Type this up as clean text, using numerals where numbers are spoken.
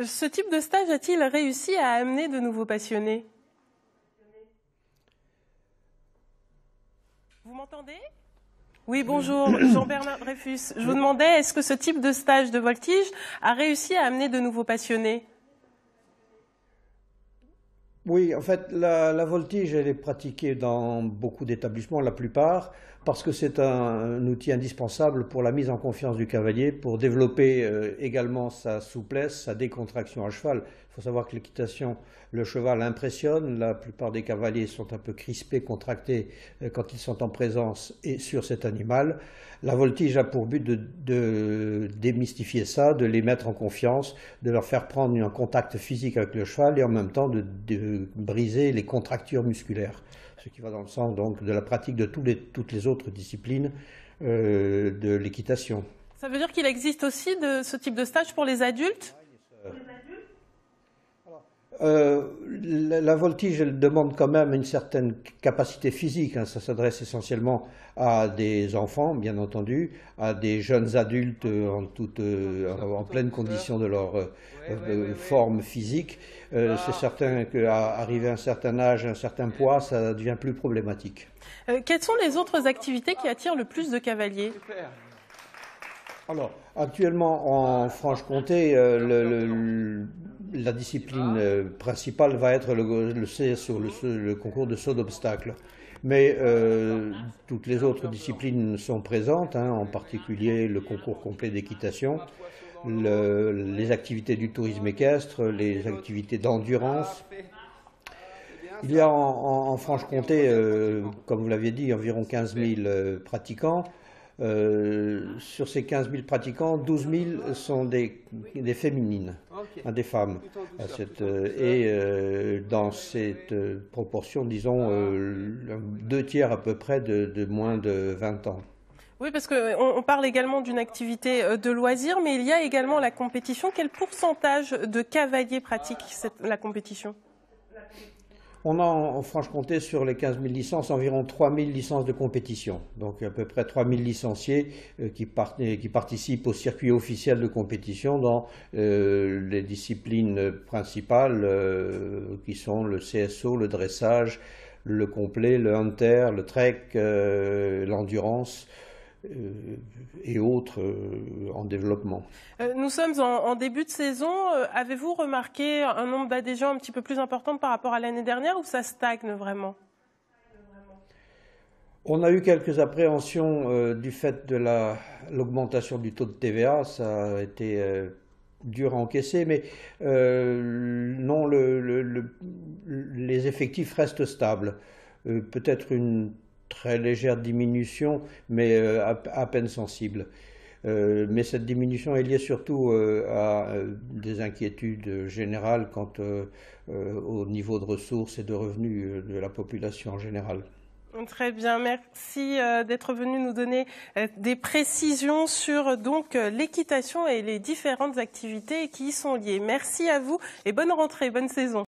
Ce type de stage a-t-il réussi à amener de nouveaux passionnés? Vous m'entendez? Oui, bonjour, Jean-Bernard Dreyfus. Je vous demandais, est-ce que ce type de stage de voltige a réussi à amener de nouveaux passionnés? Oui, en fait, la voltige, elle est pratiquée dans beaucoup d'établissements, la plupart, parce que c'est un outil indispensable pour la mise en confiance du cavalier, pour développer également sa souplesse, sa décontraction à cheval. Il faut savoir que l'équitation, le cheval impressionne, la plupart des cavaliers sont un peu crispés, contractés quand ils sont en présence et sur cet animal. La voltige a pour but de démystifier ça, de les mettre en confiance, de leur faire prendre un contact physique avec le cheval et en même temps de briser les contractures musculaires. Ce qui va dans le sens donc de la pratique de toutes les autres disciplines de l'équitation. Ça veut dire qu'il existe aussi ce type de stage pour les adultes? La voltige, elle demande quand même une certaine capacité physique, hein. Ça s'adresse essentiellement à des enfants, bien entendu, à des jeunes adultes en pleine condition de leur forme physique. C'est certain qu'arriver à un certain âge, à un certain poids, ça devient plus problématique. Quelles sont les autres activités qui attirent le plus de cavaliers? Alors, actuellement en Franche-Comté, la discipline principale va être le CSO, le concours de saut d'obstacle. Mais toutes les autres disciplines sont présentes, hein, en particulier le concours complet d'équitation, les activités du tourisme équestre, les activités d'endurance. Il y a en Franche-Comté, comme vous l'aviez dit, environ 15 000 pratiquants. Sur ces 15 000 pratiquants, 12 000 sont des féminines, hein, des femmes. Dans cette proportion, disons, 2/3 à peu près de moins de 20 ans. Oui, parce qu'on parle également d'une activité de loisir, mais il y a également la compétition. Quel pourcentage de cavaliers pratiquent la compétition? On a en Franche-Comté, sur les 15 000 licences, environ 3 000 licences de compétition. Donc à peu près 3 000 licenciés qui participent au circuit officiel de compétition dans les disciplines principales qui sont le CSO, le dressage, le complet, le hunter, le trek, l'endurance et autres en développement. Nous sommes en début de saison. Avez-vous remarqué un nombre d'adhésions un petit peu plus important par rapport à l'année dernière ou ça stagne vraiment? On a eu quelques appréhensions du fait de l'augmentation du taux de TVA. Ça a été dur à encaisser, mais non, les effectifs restent stables. Peut-être une très légère diminution, mais à peine sensible. Mais cette diminution est liée surtout à des inquiétudes générales quant au niveau de ressources et de revenus de la population en général. Très bien, merci d'être venu nous donner des précisions sur donc l'équitation et les différentes activités qui y sont liées. Merci à vous et bonne rentrée, bonne saison.